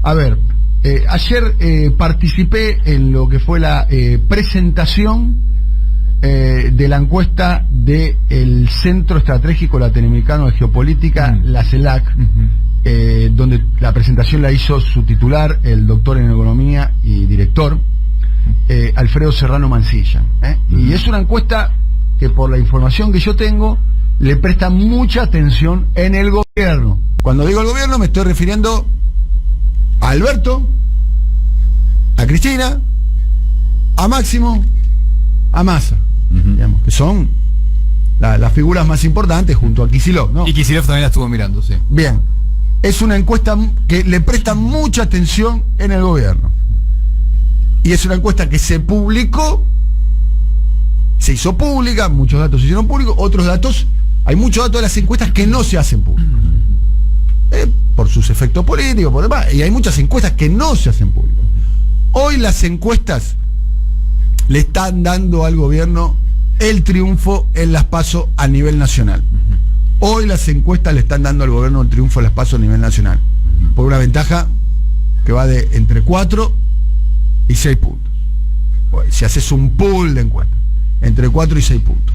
A ver, ayer participé en lo que fue la presentación de la encuesta del Centro Estratégico Latinoamericano de Geopolítica, la CELAC, donde la presentación la hizo su titular, el doctor en economía y director, Alfredo Serrano Mancilla. Y es una encuesta que, por la información que yo tengo, le presta mucha atención en el gobierno. Cuando digo el gobierno me estoy refiriendo a Alberto, a Cristina, a Máximo, a Massa, digamos, que son las figuras más importantes junto a Kicillof, ¿no? Y Kicillof también la estuvo mirando, sí. Bien, es una encuesta que le presta mucha atención en el gobierno. Y es una encuesta que se publicó, se hizo pública, muchos datos se hicieron públicos, otros datos, hay muchos datos de las encuestas que no se hacen públicos. Por sus efectos políticos, por demás, y hay muchas encuestas que no se hacen públicas. Hoy las encuestas le están dando al gobierno el triunfo en las PASO a nivel nacional. Hoy las encuestas le están dando al gobierno el triunfo en las PASO a nivel nacional, por una ventaja que va de entre 4 y 6 puntos. Si haces un pool de encuestas, entre 4 y 6 puntos.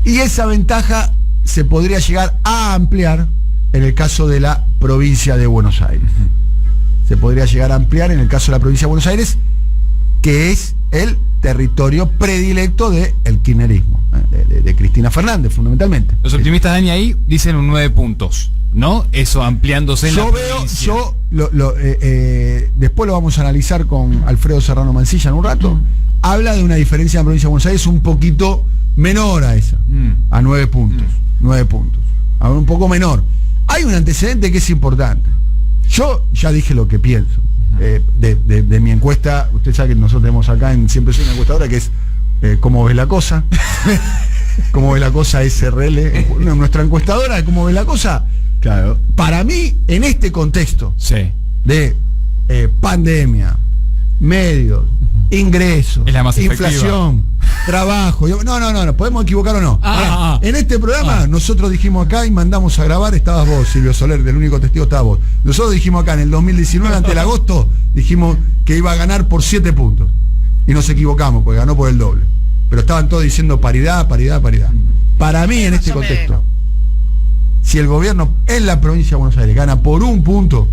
Y esa ventaja se podría llegar a ampliar en el caso de la provincia de Buenos Aires. Se podría llegar a ampliar en el caso de la provincia de Buenos Aires, que es el territorio predilecto del kirchnerismo, de Cristina Fernández, fundamentalmente. Los optimistas, Dani, ahí dicen un 9 puntos, ¿no? Eso ampliándose en la provincia. Después lo vamos a analizar con Alfredo Serrano Mancilla en un rato. Habla de una diferencia en la provincia de Buenos Aires un poquito menor a esa, a 9 puntos. 9 puntos. A ver, un poco menor. Hay un antecedente que es importante. Yo ya dije lo que pienso de mi encuesta. Usted sabe que nosotros tenemos acá en Siempre Soy una encuestadora, que es ¿Cómo ves la cosa? ¿Cómo ves la cosa SRL? Nuestra encuestadora de ¿Cómo ves la cosa? Claro. Para mí, en este contexto de pandemia, medios, ingresos, inflación, trabajo. No, podemos equivocar o no. En este programa nosotros dijimos acá y mandamos a grabar, estabas vos, Silvio Soler, del único testigo estabas vos. Nosotros dijimos acá en el 2019, ante el agosto, dijimos que iba a ganar por 7 puntos. Y nos equivocamos, porque ganó por el doble. Pero estaban todos diciendo paridad. Para mí, en este contexto, si el gobierno en la provincia de Buenos Aires gana por 1 punto,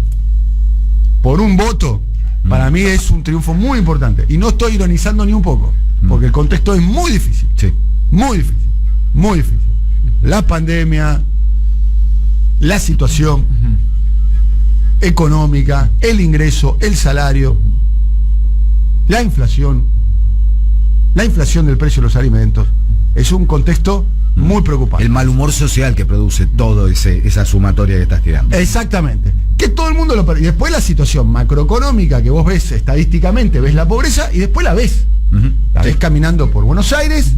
por 1 voto, para mí es un triunfo muy importante. Y no estoy ironizando ni un poco, porque el contexto es muy difícil. Muy difícil. La pandemia, la situación económica, el ingreso, el salario, la inflación del precio de los alimentos, es un contexto muy preocupante. El mal humor social que produce todo esa sumatoria que estás tirando. Exactamente. Que todo el mundo lo... Y después la situación macroeconómica que vos ves estadísticamente, ves la pobreza y después la ves. La ves caminando por Buenos Aires.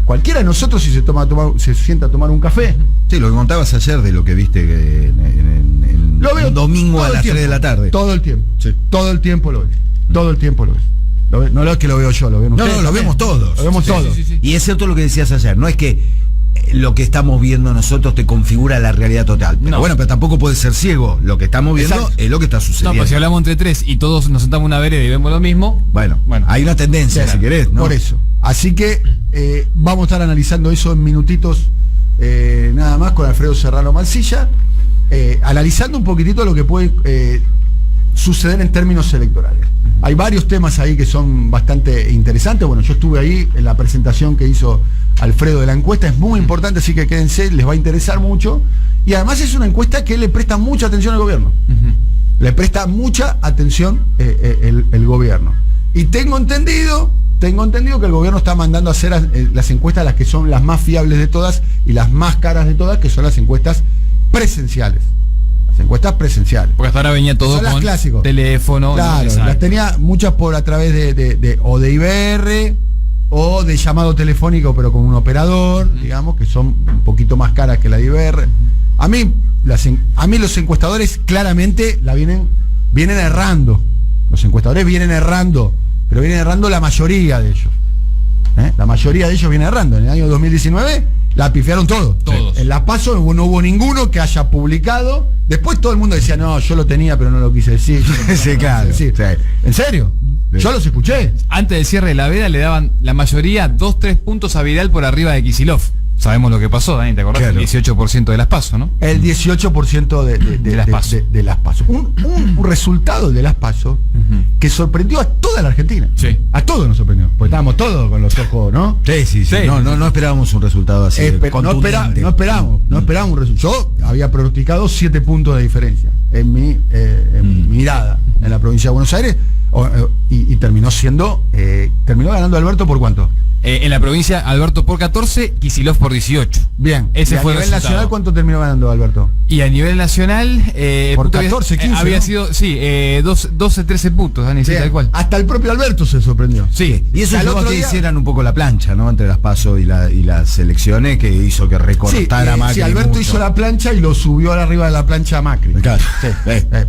Cualquiera de nosotros, si se sienta a tomar un café. Sí, lo que contabas ayer de lo que viste en lo veo un domingo a las 3 de la tarde. Todo el tiempo. Todo el tiempo lo ves. Todo el tiempo lo ves. No es que lo veo yo, lo ven ustedes. No, lo vemos todos. Lo vemos todos. Sí. Y es cierto lo que decías ayer, no es que lo que estamos viendo nosotros te configura la realidad total. Pero bueno, pero tampoco puede ser ciego. Lo que estamos viendo es lo que está sucediendo. No, pues si hablamos entre 3 y todos nos sentamos en una vereda y vemos lo mismo. Bueno, hay una tendencia, si querés, ¿no? Por eso. Así que vamos a estar analizando eso en minutitos, nada más, con Alfredo Serrano Mancilla, analizando un poquitito lo que puede suceder en términos electorales. Hay varios temas ahí que son bastante interesantes. Bueno, yo estuve ahí en la presentación que hizo Alfredo de la encuesta, es muy importante, así que quédense, les va a interesar mucho. Y además es una encuesta que le presta mucha atención al gobierno. Le presta mucha atención el gobierno. Y tengo entendido que el gobierno está mandando a hacer las encuestas, las que son las más fiables de todas y las más caras de todas, que son las encuestas presenciales. Las encuestas presenciales. Porque hasta ahora venía todo con clásicos. Teléfono. Claro, las tenía muchas a través de IBR o de llamado telefónico, pero con un operador, digamos, que son un poquito más caras que la de IBR. A mí los encuestadores claramente vienen errando. Los encuestadores vienen errando, pero vienen errando la mayoría de ellos. La mayoría de ellos viene errando. En el año 2019 La pifiaron todos. En las PASO no hubo ninguno que haya publicado. Después todo el mundo decía, no, yo lo tenía, pero no lo quise decir. Sí, claro. Sí. ¿En serio? Sí. Yo los escuché. Antes del cierre de la veda le daban la mayoría 2-3 puntos a Vidal por arriba de Kicillof. Sabemos lo que pasó, Dani, ¿te acordás? Claro. El 18% de las PASO, ¿no? El 18% de las PASO. De las PASO. Un resultado de las PASO que sorprendió a toda la Argentina. Sí. A todos nos sorprendió. Porque estábamos todos con los ojos, ¿no? Sí. No esperábamos un resultado así. No esperábamos un resultado. Yo había pronosticado 7 puntos de diferencia en mi mirada en la provincia de Buenos Aires y terminó ganando Alberto por ¿cuánto? En la provincia, Alberto por 14, Kicillof por 18. Bien. Ese fue el a nivel resultado. nacional, ¿cuánto terminó ganando Alberto? Y a nivel nacional, por 14, 15, había ¿no? sido, 12, 13 puntos, Dani, sí, Bien. tal cual. Hasta el propio Alberto se sorprendió. Sí. Y eso Al llevó a otro que día- hicieran un poco la plancha, ¿no? Entre las PASO y las elecciones, que hizo que recortara Macri. Sí, Alberto mucho. hizo la plancha y lo subió arriba de la plancha a Macri. Claro. Sí,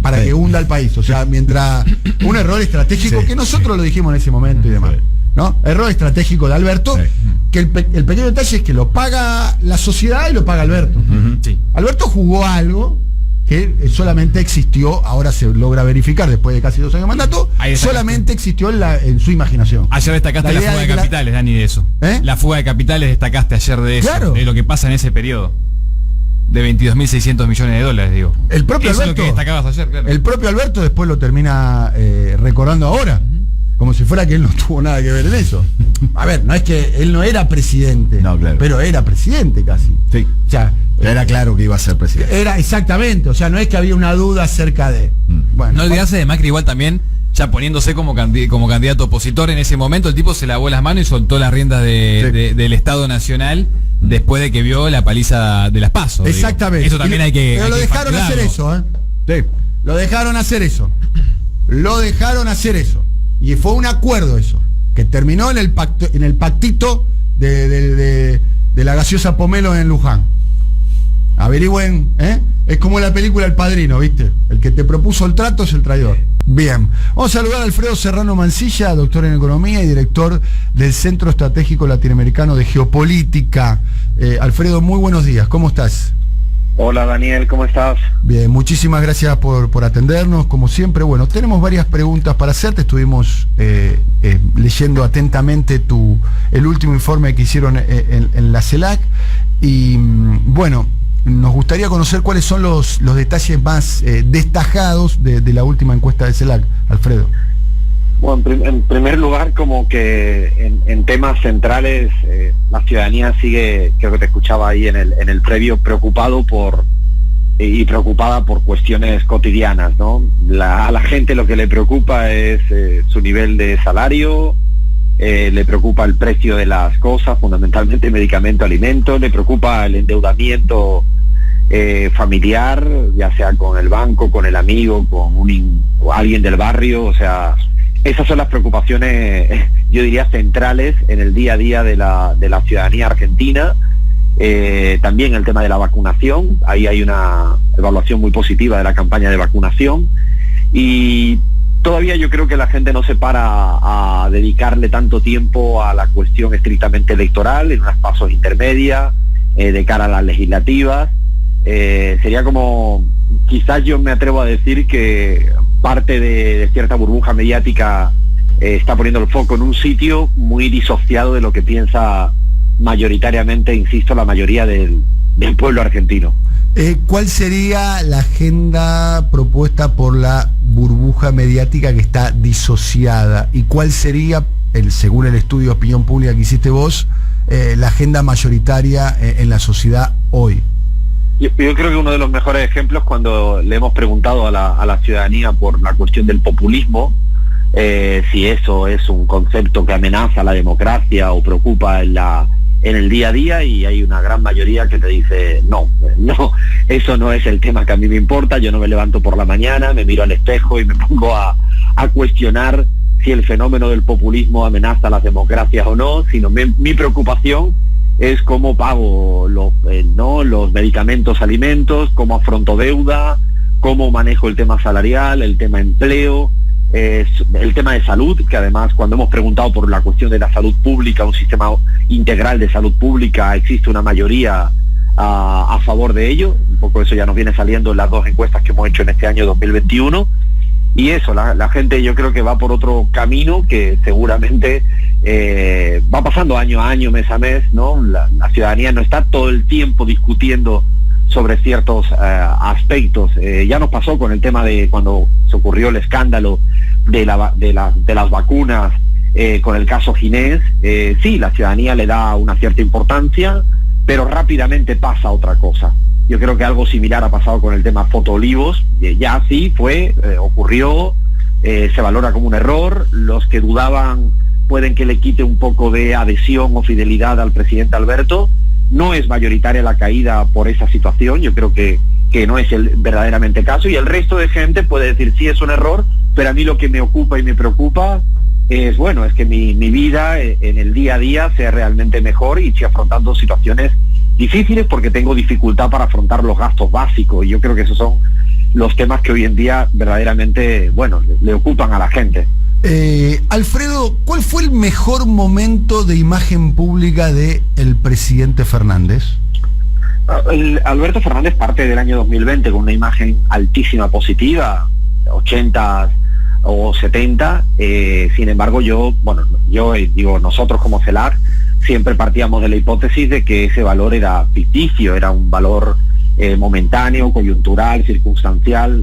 para que hunda el país. O sea, mientras un error estratégico que nosotros lo dijimos en ese momento y demás. ¿No? Error estratégico de Alberto, que el pequeño detalle es que lo paga la sociedad y lo paga Alberto. Sí. Alberto jugó algo que solamente existió, ahora se logra verificar después de casi 2 años de mandato, Ahí destacaste. solamente existió en su imaginación. Ayer destacaste la idea fuga de que capitales, Dani, de eso. ¿Eh? La fuga de capitales destacaste ayer de eso, Claro. de lo que pasa en ese periodo. De 22.600 millones de dólares, digo. El propio Eso Alberto, es lo que destacabas ayer, claro. el propio Alberto después lo termina recordando ahora. Como si fuera que él no tuvo nada que ver en eso. A ver, no es que él no era presidente, No, claro. pero era presidente casi. Sí. O sea, Era claro que iba a ser presidente. era exactamente, o sea, no es que había una duda acerca de. Bueno, No olvidarse de Macri igual también, ya poniéndose como candidato opositor en ese momento, el tipo se lavó las manos y soltó las riendas del Estado Nacional después de que vio la paliza de las PASO. digo. exactamente. Eso también hay que. Pero hay lo que dejaron hacer facturarlo. eso, Sí. Lo dejaron hacer eso. Lo dejaron hacer eso. Y fue un acuerdo eso, que terminó en el pactito de la gaseosa Pomelo en Luján. Averigüen, ¿eh? Es como la película El Padrino, ¿viste? El que te propuso el trato es el traidor. Bien. Vamos a saludar a Alfredo Serrano Mancilla, doctor en Economía y director del Centro Estratégico Latinoamericano de Geopolítica. Alfredo, muy buenos días. ¿Cómo estás? Hola Daniel, ¿cómo estás? Bien, muchísimas gracias por atendernos, como siempre. Bueno, tenemos varias preguntas para hacerte. Estuvimos leyendo atentamente el último informe que hicieron en la CELAC. Y bueno, nos gustaría conocer cuáles son los detalles más destacados de la última encuesta de CELAC, Alfredo. Bueno, en primer lugar, como que en temas centrales la ciudadanía sigue, creo que te escuchaba ahí en el previo, preocupada por cuestiones cotidianas, ¿no? A la gente lo que le preocupa es su nivel de salario, le preocupa el precio de las cosas, fundamentalmente medicamento, alimento, le preocupa el endeudamiento familiar, ya sea con el banco, con el amigo, con alguien del barrio, o sea, esas son las preocupaciones, yo diría, centrales en el día a día de la ciudadanía argentina. También el tema de la vacunación, ahí hay una evaluación muy positiva de la campaña de vacunación, y todavía yo creo que la gente no se para a dedicarle tanto tiempo a la cuestión estrictamente electoral, en unas pasos intermedias, de cara a las legislativas. Sería como, quizás yo me atrevo a decir que parte de cierta burbuja mediática está poniendo el foco en un sitio muy disociado de lo que piensa mayoritariamente, insisto, la mayoría del pueblo argentino. ¿Cuál sería la agenda propuesta por la burbuja mediática que está disociada? ¿Y cuál sería, según el estudio de opinión pública que hiciste vos, la agenda mayoritaria en la sociedad hoy? Yo creo que uno de los mejores ejemplos, cuando le hemos preguntado a la ciudadanía por la cuestión del populismo, si eso es un concepto que amenaza la democracia o preocupa en el día a día, y hay una gran mayoría que te dice no, eso no es el tema que a mí me importa. Yo no me levanto por la mañana, me miro al espejo y me pongo a cuestionar si el fenómeno del populismo amenaza las democracias o no, sino mi preocupación es cómo pago los medicamentos, alimentos, cómo afronto deuda, cómo manejo el tema salarial, el tema empleo, el tema de salud, que además cuando hemos preguntado por la cuestión de la salud pública, un sistema integral de salud pública, existe una mayoría a favor de ello. Un poco eso ya nos viene saliendo en las 2 encuestas que hemos hecho en este año 2021. Y eso, la gente yo creo que va por otro camino que seguramente va pasando año a año, mes a mes, ¿no? La ciudadanía no está todo el tiempo discutiendo sobre ciertos aspectos. Ya nos pasó con el tema de cuando se ocurrió el escándalo de las vacunas, con el caso Ginés. Sí, la ciudadanía le da una cierta importancia, pero rápidamente pasa otra cosa. Yo creo que algo similar ha pasado con el tema Fotoolivos. Ya sí ocurrió, se valora como un error. Los que dudaban pueden que le quite un poco de adhesión o fidelidad al presidente Alberto. No es mayoritaria la caída por esa situación, yo creo que no es el verdaderamente caso, y el resto de gente puede decir sí, es un error, pero a mí lo que me ocupa y me preocupa es que mi vida en el día a día sea realmente mejor y estoy afrontando situaciones difíciles porque tengo dificultad para afrontar los gastos básicos, y yo creo que esos son los temas que hoy en día verdaderamente, le ocupan a la gente. Alfredo, ¿cuál fue el mejor momento de imagen pública del presidente Fernández? Alberto Fernández parte del año 2020 con una imagen altísima, positiva, 80 o 70. Sin embargo, nosotros como CELAC siempre partíamos de la hipótesis de que ese valor era ficticio, era un valor momentáneo, coyuntural, circunstancial.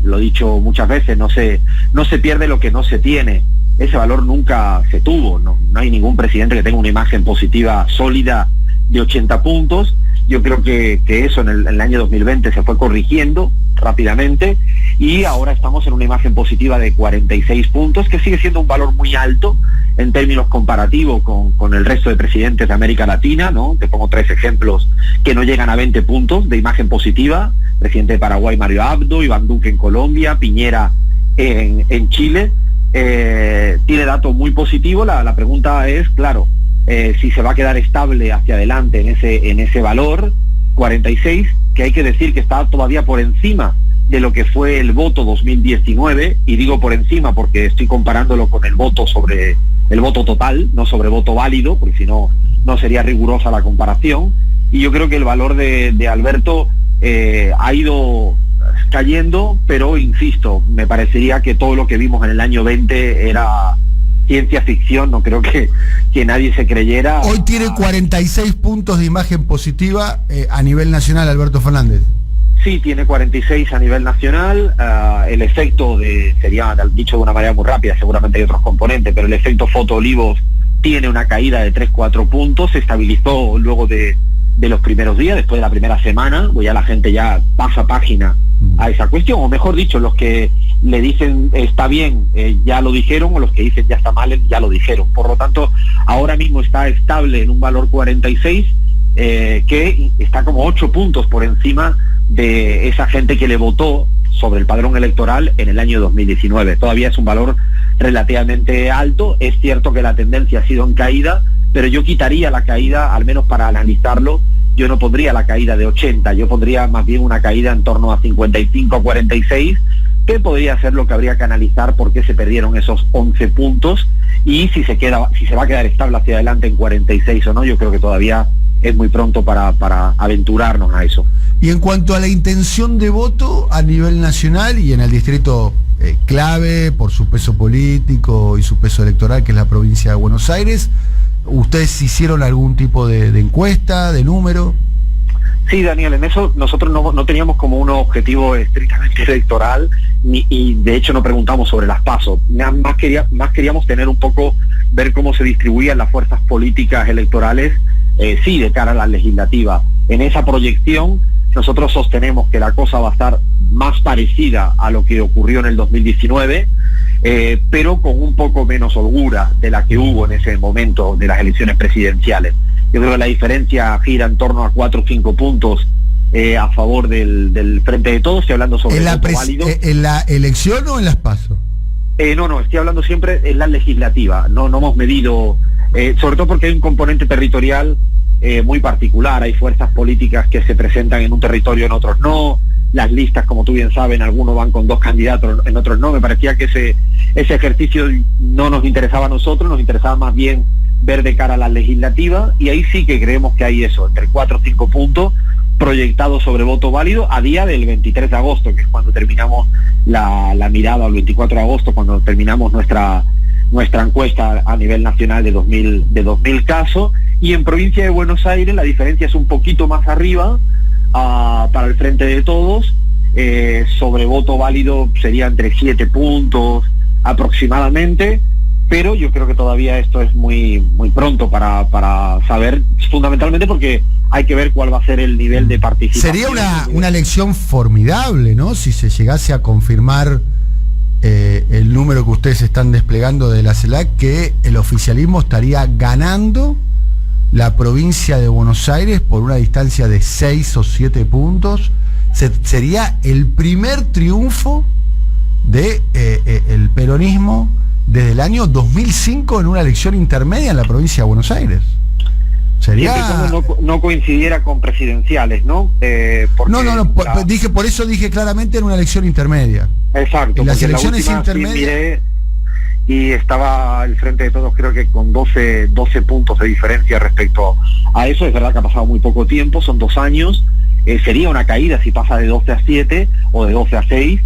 Lo he dicho muchas veces, no se pierde lo que no se tiene. Ese valor nunca se tuvo, no hay ningún presidente que tenga una imagen positiva sólida de 80 puntos. Yo creo que eso en el año 2020 se fue corrigiendo rápidamente, y ahora estamos en una imagen positiva de 46 puntos, que sigue siendo un valor muy alto en términos comparativos con el resto de presidentes de América Latina, ¿no? Te pongo 3 ejemplos que no llegan a 20 puntos de imagen positiva: presidente de Paraguay Mario Abdo, Iván Duque en Colombia, Piñera en Chile. Tiene datos muy positivos. La pregunta es, claro, si se va a quedar estable hacia adelante en ese valor 46, que hay que decir que está todavía por encima de lo que fue el voto 2019, y digo por encima porque estoy comparándolo con el voto sobre el voto total, no sobre voto válido, porque si no sería rigurosa la comparación. Y yo creo que el valor de Alberto ha ido cayendo, pero insisto, me parecería que todo lo que vimos en el año 20 era ciencia ficción, no creo que nadie se creyera. Hoy tiene 46 puntos de imagen positiva a nivel nacional, Alberto Fernández. Sí, tiene 46 a nivel nacional. El efecto sería dicho de una manera muy rápida, seguramente hay otros componentes, pero el efecto Fotoolivos tiene una caída de 3-4 puntos, se estabilizó luego de los primeros días, después de la primera semana, pues ya la gente ya pasa página a esa cuestión, o mejor dicho, los que le dicen está bien, ya lo dijeron, o los que dicen ya está mal, ya lo dijeron. Por lo tanto, ahora mismo está estable en un valor 46, que está como 8 puntos por encima de esa gente que le votó sobre el padrón electoral en el año 2019. Todavía es un valor relativamente alto. Es cierto que la tendencia ha sido en caída, pero yo quitaría la caída, al menos para analizarlo. Yo no pondría la caída de 80, yo pondría más bien una caída en torno a 55 46, que podría ser lo que habría que analizar por qué se perdieron esos 11 puntos, y si se va a quedar estable hacia adelante en 46 o no. Yo creo que todavía es muy pronto para aventurarnos a eso. Y en cuanto a la intención de voto a nivel nacional y en el distrito clave por su peso político y su peso electoral, que es la provincia de Buenos Aires, ¿ustedes hicieron algún tipo de encuesta, de número? Sí, Daniel, en eso nosotros no teníamos como un objetivo estrictamente electoral, y de hecho no preguntamos sobre las PASO. Más queríamos tener un poco, ver cómo se distribuían las fuerzas políticas electorales, sí, de cara a la legislativa. En esa proyección nosotros sostenemos que la cosa va a estar más parecida a lo que ocurrió en el 2019, pero con un poco menos holgura de la que hubo en ese momento de las elecciones presidenciales. Yo creo que la diferencia gira en torno a 4 o 5 puntos a favor del Frente de Todos. Estoy hablando sobre el voto válido. ¿En la elección o en las PASO? No, estoy hablando siempre en la legislativa. No hemos medido, sobre todo porque hay un componente territorial muy particular. Hay fuerzas políticas que se presentan en un territorio, en otros no. las listas, como tú bien sabes, en algunos van con 2 candidatos, en otros no. Me parecía que ese ejercicio no nos interesaba a nosotros, nos interesaba más bien ver de cara a la legislativa, y ahí sí que creemos que hay eso, entre 4 o 5 puntos proyectados sobre voto válido a día del 23 de agosto, que es cuando terminamos la mirada, o el 24 de agosto, cuando terminamos nuestra encuesta a nivel nacional de 2000 casos, y en provincia de Buenos Aires la diferencia es un poquito más arriba, para el Frente de Todos, sobre voto válido sería entre 7 puntos aproximadamente, pero yo creo que todavía esto es muy pronto para saber, fundamentalmente porque hay que ver cuál va a ser el nivel de participación. Sería una elección formidable, ¿no? Si se llegase a confirmar el número que ustedes están desplegando de la CELAC, que el oficialismo estaría ganando la provincia de Buenos Aires por una distancia de 6 o 7 puntos. Sería el primer triunfo de el peronismo desde el año 2005 en una elección intermedia en la provincia de Buenos Aires. Sería... no coincidiera con presidenciales, ¿no? Por eso dije claramente en una elección intermedia. Exacto. En las elecciones intermedias... y estaba el Frente de Todos, creo que con 12 puntos de diferencia respecto a eso. Es verdad que ha pasado muy poco tiempo, son 2 años. Sería una caída si pasa de 12 a 7 o de 12 a 6,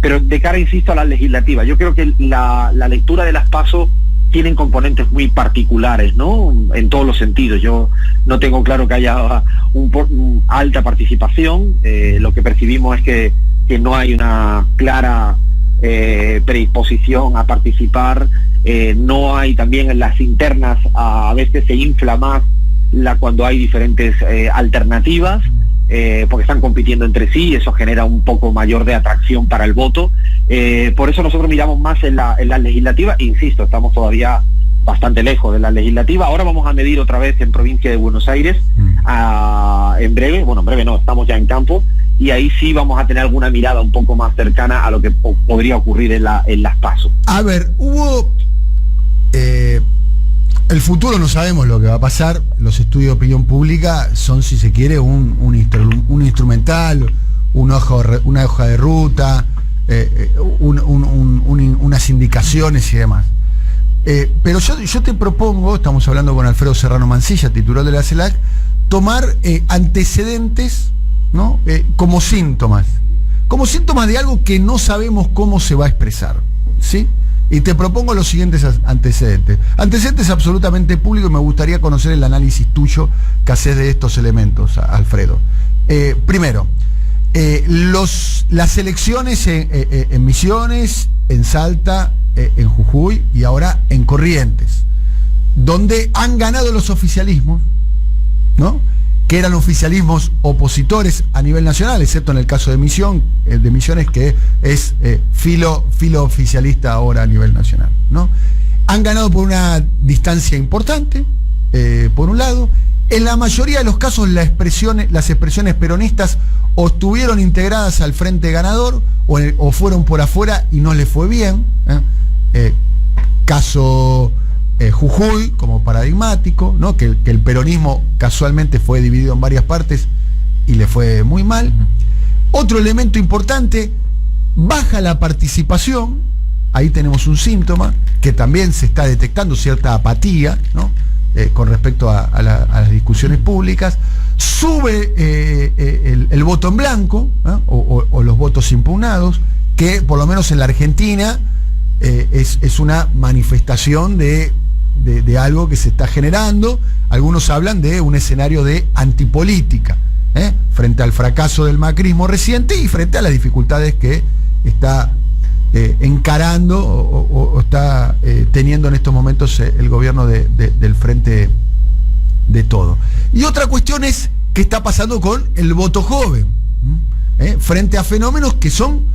pero de cara, insisto, a la legislativa, yo creo que la lectura de las PASO tienen componentes muy particulares, ¿no? En todos los sentidos. Yo no tengo claro que haya alta participación. Lo que percibimos es que no hay una clara predisposición a participar. No hay también en las internas, a veces se infla más cuando hay diferentes alternativas, porque están compitiendo entre sí, y eso genera un poco mayor de atracción para el voto. Por eso nosotros miramos más en la legislativa. Insisto, estamos todavía bastante lejos de la legislativa. Ahora vamos a medir otra vez en provincia de Buenos Aires, en breve no, estamos ya en campo, y ahí sí vamos a tener alguna mirada un poco más cercana a lo que podría ocurrir en las PASO. A ver, el futuro no sabemos lo que va a pasar. Los estudios de opinión pública son, si se quiere, un instrumental, una hoja de ruta, unas indicaciones y demás. Pero yo te propongo, estamos hablando con Alfredo Serrano Mancilla, titular de la CELAC, tomar antecedentes, ¿no? como síntomas de algo que no sabemos cómo se va a expresar, ¿sí? Y te propongo los siguientes antecedentes absolutamente públicos, y me gustaría conocer el análisis tuyo que haces de estos elementos, Alfredo. Primero, las elecciones en Misiones, en Salta, en Jujuy y ahora en Corrientes, donde han ganado los oficialismos, ¿no? Que eran oficialismos opositores a nivel nacional, excepto en el caso de Misiones, que es filo oficialista ahora a nivel nacional, ¿no? Han ganado por una distancia importante, por un lado. En la mayoría de los casos las expresiones peronistas o estuvieron integradas al frente ganador o fueron por afuera y no les fue bien. Caso Jujuy como paradigmático, ¿no? que el peronismo casualmente fue dividido en varias partes y le fue muy mal. Otro elemento importante, baja la participación. Ahí tenemos un síntoma que también se está detectando cierta apatía, ¿no? Con respecto a las discusiones públicas. Sube el voto en blanco, ¿no? o los votos impugnados, que por lo menos en la Argentina es una manifestación de algo que se está generando. Algunos hablan de un escenario de antipolítica, frente al fracaso del macrismo reciente y frente a las dificultades que está encarando o está teniendo en estos momentos el gobierno del Frente de Todo. Y otra cuestión es qué está pasando con el voto joven, frente a fenómenos que son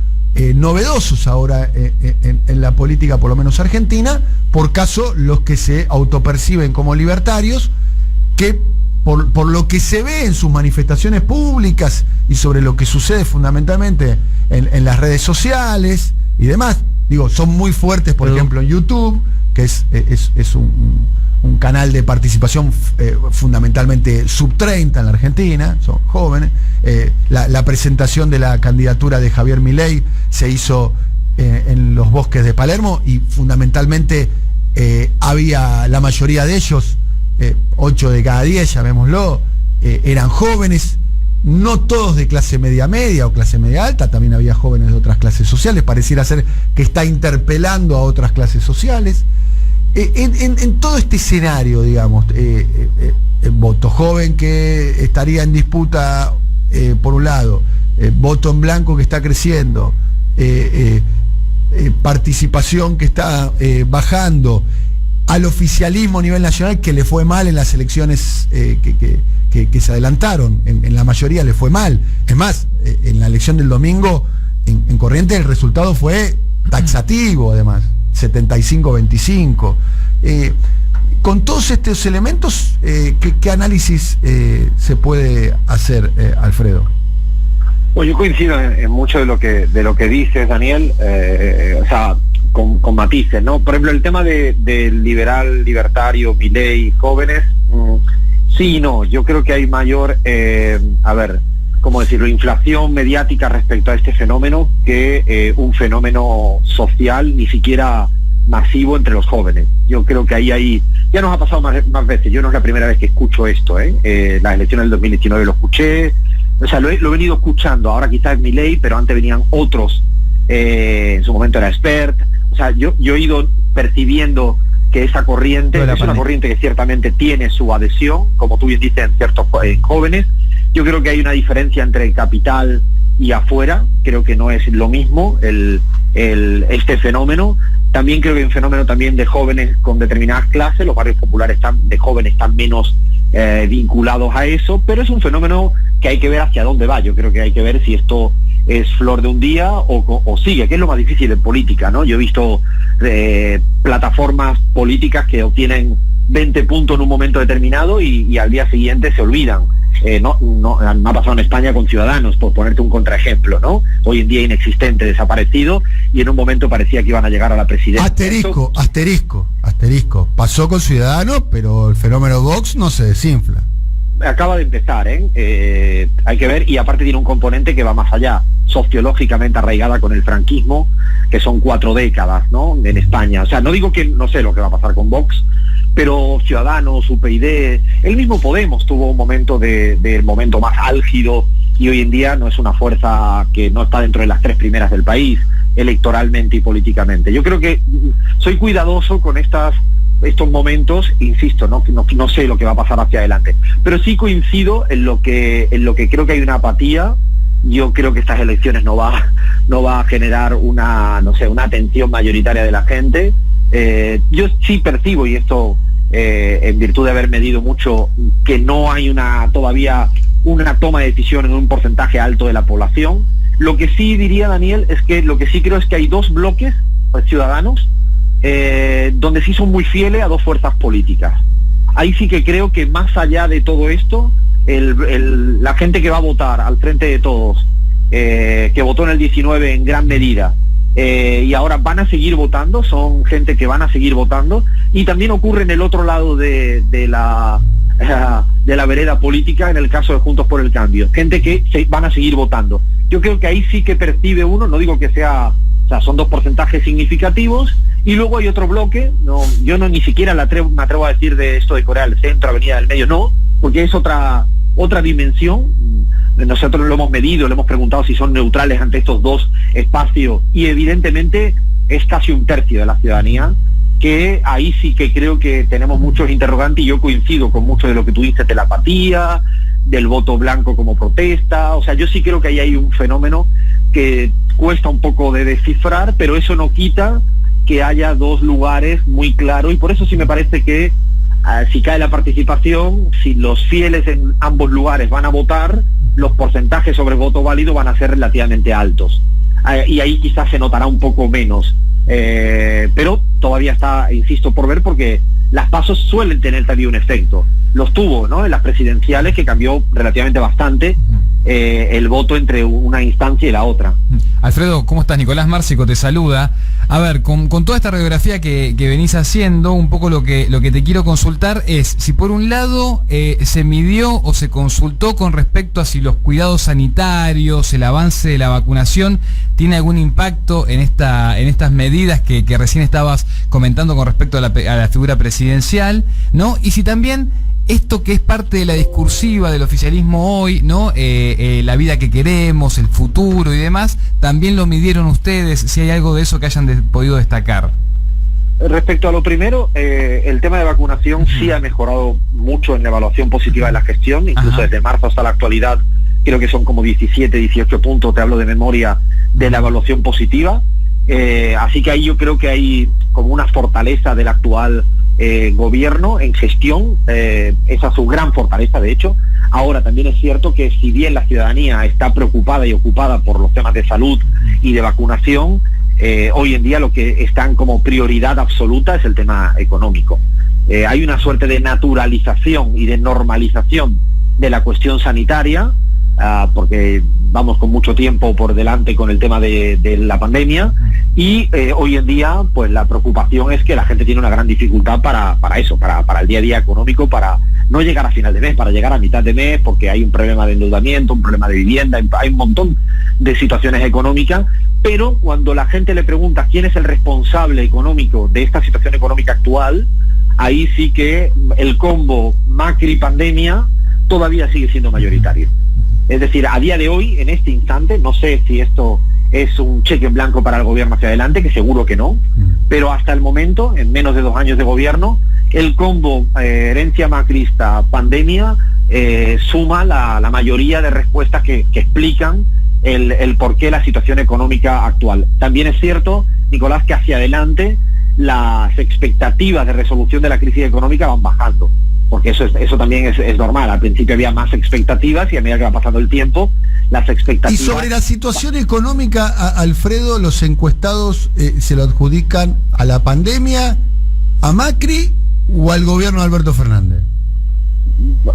novedosos ahora en la política, por lo menos argentina, por caso los que se autoperciben como libertarios, que por lo que se ve en sus manifestaciones públicas y sobre lo que sucede fundamentalmente en las redes sociales y demás, son muy fuertes, por ejemplo, en YouTube, que es un canal de participación fundamentalmente sub-30 en la Argentina, son jóvenes. La presentación de la candidatura de Javier Milei se hizo en los bosques de Palermo y fundamentalmente había la mayoría de ellos, 8 de cada 10, llamémoslo, eran jóvenes, no todos de clase media o clase media alta, también había jóvenes de otras clases sociales, pareciera ser que está interpelando a otras clases sociales. En todo este escenario, digamos, voto joven que estaría en disputa por un lado, voto en blanco que está creciendo, participación que está bajando, al oficialismo a nivel nacional que le fue mal en las elecciones que se adelantaron, en la mayoría le fue mal. Es más, en la elección del domingo en Corrientes el resultado fue taxativo, además, 75-25. Con todos estos elementos, ¿qué análisis se puede hacer, Alfredo? Pues yo coincido en mucho de lo que dices, Daniel, o sea, con matices, ¿no? Por ejemplo, el tema del liberal, libertario, Milei, jóvenes, sí y no. Yo creo que hay mayor, ¿cómo decirlo?, inflación mediática respecto a este fenómeno que un fenómeno social, ni siquiera masivo entre los jóvenes. Yo creo que ahí ya nos ha pasado más veces. Yo no es la primera vez que escucho esto, las elecciones del 2019 lo escuché, o sea, lo he venido escuchando. Ahora quizás es Milei, pero antes venían otros, en su momento era Expert. O sea, yo he ido percibiendo que esa corriente es una corriente que ciertamente tiene su adhesión, como tú bien dices, en ciertos jóvenes. Yo creo que hay una diferencia entre el capital y afuera. Creo que no es lo mismo este fenómeno. También creo que hay un fenómeno también de jóvenes con determinadas clases. Los barrios populares de jóvenes están menos vinculados a eso, pero es un fenómeno que hay que ver hacia dónde va. Yo creo que hay que ver si esto es flor de un día o sigue, que es lo más difícil en política, ¿no? Yo he visto plataformas políticas que obtienen 20 puntos en un momento determinado y al día siguiente se olvidan. Me ha pasado en España con Ciudadanos, por ponerte un contraejemplo, ¿no? Hoy en día inexistente, desaparecido, y en un momento parecía que iban a llegar a la presidencia. Asterisco. Pasó con Ciudadanos, pero el fenómeno Vox no se desinfla. Acaba de empezar, hay que ver, y aparte tiene un componente que va más allá, sociológicamente arraigada con el franquismo, que son 4 décadas, ¿no?, en España. O sea, no digo que no sé lo que va a pasar con Vox, pero Ciudadanos, UPyD, el mismo Podemos tuvo un momento del momento más álgido, y hoy en día no es una fuerza que no está dentro de las 3 primeras del país, electoralmente y políticamente. Yo creo que soy cuidadoso con estos momentos, insisto, no sé lo que va a pasar hacia adelante, pero sí coincido en lo que creo que hay una apatía. Yo creo que estas elecciones no va a generar una atención mayoritaria de la gente. Yo sí percibo, y esto en virtud de haber medido mucho, que no hay todavía una toma de decisión en un porcentaje alto de la población. Lo que sí diría, Daniel, es que lo que sí creo es que hay 2 bloques ciudadanos donde sí son muy fieles a 2 fuerzas políticas. Ahí sí que creo que más allá de todo esto, la gente que va a votar al Frente de Todos, que votó en el 19 en gran medida, y ahora van a seguir votando, son gente que van a seguir votando, y también ocurre en el otro lado de la vereda política, en el caso de Juntos por el Cambio, gente que van a seguir votando. Yo creo que ahí sí que percibe uno, no digo que sea, o sea, son 2 porcentajes significativos, y luego hay otro bloque, yo ni siquiera me atrevo a decir de esto de Corea del Centro, Avenida del Medio, no, porque es otra dimensión. Nosotros lo hemos medido, le hemos preguntado si son neutrales ante estos 2 espacios, y evidentemente es casi 1/3 de la ciudadanía, que ahí sí que creo que tenemos muchos interrogantes, y yo coincido con mucho de lo que tú dices de la apatía, del voto blanco como protesta. O sea, yo sí creo que ahí hay un fenómeno que cuesta un poco de descifrar, pero eso no quita que haya 2 lugares muy claros, y por eso sí me parece que si cae la participación, si los fieles en ambos lugares van a votar, los porcentajes sobre voto válido van a ser relativamente altos, y ahí quizás se notará un poco menos, pero todavía está, insisto, por ver, porque las pasos suelen tener también un efecto. Los tuvo, ¿no?, en las presidenciales, que cambió relativamente bastante el voto entre una instancia y la otra. Alfredo, ¿cómo estás? Nicolás Márcico te saluda. A ver, con toda esta radiografía que venís haciendo, un poco lo que te quiero consultar es si por un lado se midió o se consultó con respecto a si los cuidados sanitarios, el avance de la vacunación tiene algún impacto en estas medidas que recién estabas comentando con respecto a la figura presidencial, ¿no? Y si también esto que es parte de la discursiva del oficialismo hoy, ¿no? La vida que queremos, el futuro y demás, también lo midieron ustedes, si hay algo de eso que hayan podido destacar. Respecto a lo primero, el tema de vacunación sí ha mejorado mucho en la evaluación positiva de la gestión, incluso desde marzo hasta la actualidad, creo que son como 17, 18 puntos, te hablo de memoria, de la evaluación positiva. Así que ahí yo creo que hay como una fortaleza del actual gobierno en gestión, esa es su gran fortaleza de hecho. Ahora también es cierto que si bien la ciudadanía está preocupada y ocupada por los temas de salud y de vacunación, hoy en día lo que están como prioridad absoluta es el tema económico. Hay una suerte de naturalización y de normalización de la cuestión sanitaria, porque vamos con mucho tiempo por delante con el tema de la pandemia y hoy en día pues la preocupación es que la gente tiene una gran dificultad para el día a día económico, para no llegar a final de mes, para llegar a mitad de mes, porque hay un problema de endeudamiento, un problema de vivienda, hay un montón de situaciones económicas, pero cuando la gente le pregunta quién es el responsable económico de esta situación económica actual, ahí sí que el combo Macri-pandemia todavía sigue siendo mayoritario. Es decir, a día de hoy, en este instante, no sé si esto es un cheque en blanco para el gobierno hacia adelante, que seguro que no, pero hasta el momento, en menos de 2 años de gobierno, el combo herencia macrista, pandemia, suma la mayoría de respuestas que explican el por qué la situación económica actual. También es cierto, Nicolás, que hacia adelante las expectativas de resolución de la crisis económica van bajando, porque eso también es normal. Al principio había más expectativas y a medida que va pasando el tiempo, las expectativas... Y sobre la situación económica, Alfredo, los encuestados se lo adjudican a la pandemia, a Macri o al gobierno de Alberto Fernández.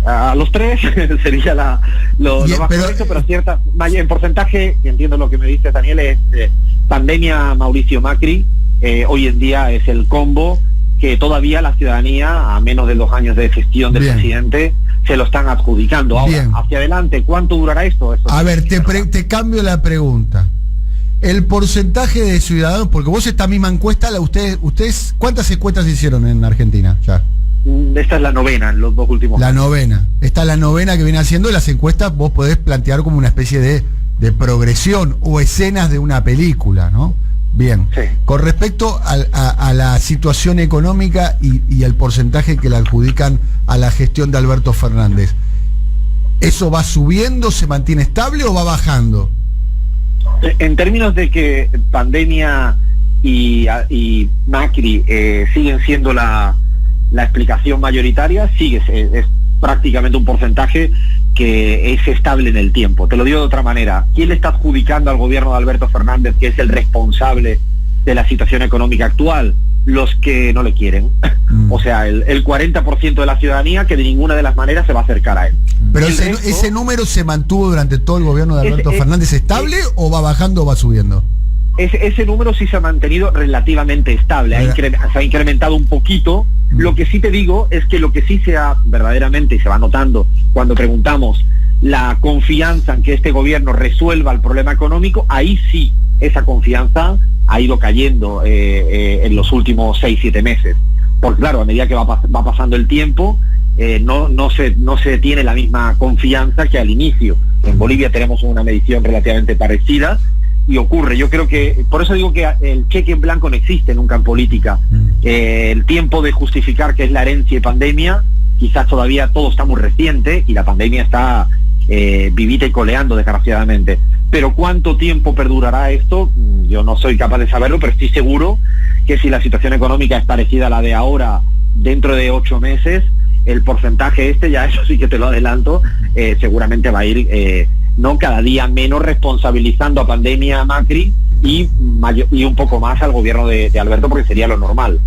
A los tres sería lo más correcto, pero cierta, en porcentaje, y entiendo lo que me dice Daniel, es pandemia Mauricio Macri, hoy en día es el combo que todavía la ciudadanía, a menos de 2 años de gestión del presidente, se lo están adjudicando. Ahora, hacia adelante, ¿cuánto durará esto? A ver, te cambio la pregunta. El porcentaje de ciudadanos, porque vos esta misma encuesta, ustedes ¿cuántas encuestas hicieron en Argentina ya? Esta es la 9ª en los 2 últimos años. La 9ª. Esta es la 9ª que viene haciendo. Las encuestas vos podés plantear como una especie de progresión o escenas de una película, ¿no? Bien. Sí. Con respecto a la situación económica y el porcentaje que le adjudican a la gestión de Alberto Fernández, ¿eso va subiendo, se mantiene estable o va bajando? En términos de que pandemia y Macri siguen siendo la explicación mayoritaria, es prácticamente un porcentaje que es estable en el tiempo. Te lo digo de otra manera. ¿Quién le está adjudicando al gobierno de Alberto Fernández que es el responsable de la situación económica actual? Los que no le quieren. O sea, el 40% de la ciudadanía que de ninguna de las maneras se va a acercar a él. ¿Pero ese número se mantuvo durante todo el gobierno de Alberto Fernández estable o va bajando o va subiendo? Ese número sí se ha mantenido relativamente estable, se ha incrementado un poquito. Lo que sí te digo es que lo que sí se ha verdaderamente, y se va notando cuando preguntamos la confianza en que este gobierno resuelva el problema económico, ahí sí esa confianza ha ido cayendo en los últimos 6-7 meses. Porque claro, a medida que va pasando el tiempo, no se tiene la misma confianza que al inicio. En Bolivia tenemos una medición relativamente parecida, y ocurre, yo creo que, por eso digo que el cheque en blanco no existe nunca en política. El tiempo de justificar que es la herencia y pandemia, quizás todavía todo está muy reciente y la pandemia está vivita y coleando desgraciadamente. Pero ¿cuánto tiempo perdurará esto? Yo no soy capaz de saberlo, pero estoy seguro que si la situación económica es parecida a la de ahora, dentro de 8 meses, el porcentaje ya eso sí que te lo adelanto, seguramente va a ir... no cada día menos responsabilizando a pandemia a Macri y un poco más al gobierno de Alberto, porque sería lo normal.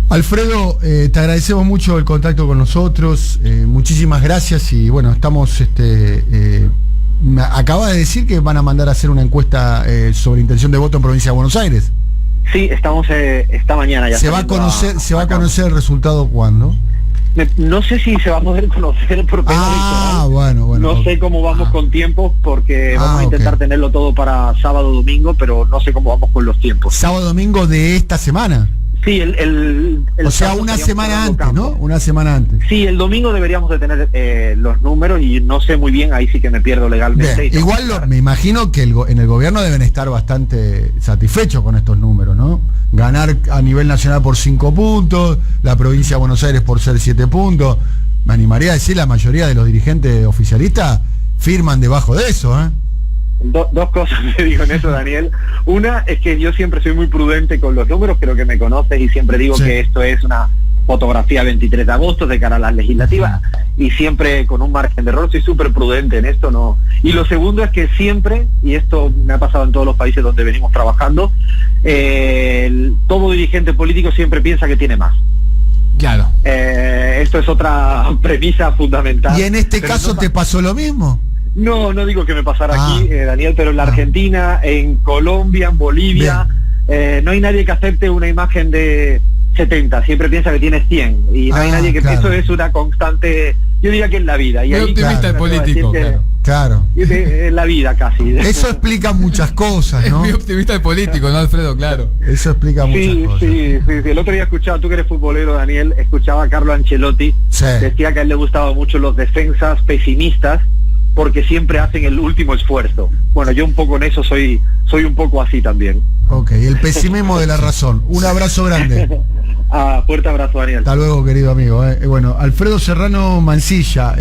Alfredo, te agradecemos mucho el contacto con nosotros, muchísimas gracias y bueno, estamos acaba de decir que van a mandar a hacer una encuesta sobre intención de voto en provincia de Buenos Aires. Sí, estamos esta mañana ya. ¿Se va a conocer el resultado cuándo? No sé si se va a poder conocer por pena electoral. Bueno. No sé cómo vamos con tiempos, porque vamos a intentar tenerlo todo para sábado, domingo, pero no sé cómo vamos con los tiempos. Sábado, domingo de esta semana. Sí, o sea, una semana antes, ¿no? Una semana antes. Sí, el domingo deberíamos de tener los números y no sé muy bien, ahí sí que me pierdo legalmente. Igual me imagino que en el gobierno deben estar bastante satisfechos con estos números, ¿no? Ganar a nivel nacional por 5 puntos, la provincia de Buenos Aires por ser 7 puntos. Me animaría a decir, la mayoría de los dirigentes oficialistas firman debajo de eso, ¿eh? Dos cosas me digo en eso, Daniel. Una es que yo siempre soy muy prudente con los números, creo que me conoces y siempre digo que esto es una fotografía 23 de agosto de cara a las legislativas y siempre con un margen de error, soy súper prudente en esto, ¿no? Y lo segundo es que siempre, y esto me ha pasado en todos los países donde venimos trabajando, todo dirigente político siempre piensa que tiene más. Claro. Esto es otra premisa fundamental. ¿Y en este caso te pasó lo mismo? No digo que me pasara aquí, Daniel, pero en la Argentina, en Colombia, en Bolivia, no hay nadie que acepte una imagen de 70, siempre piensa que tiene 100, y no hay nadie que... Eso es una constante, yo diría que en la vida. Y muy optimista el político, claro. En la vida casi. Eso explica muchas cosas, ¿no? Es muy optimista el político, ¿no, Alfredo? Claro. Eso explica muchas cosas. Sí. El otro día escuchaba, tú que eres futbolero, Daniel, escuchaba a Carlo Ancelotti, decía que a él le gustaban mucho los defensas pesimistas, porque siempre hacen el último esfuerzo. Bueno, yo un poco en eso soy un poco así también. Ok, el pesimismo de la razón. Un abrazo grande. Fuerte abrazo, Daniel. Hasta luego, querido amigo. Bueno, Alfredo Serrano Mansilla,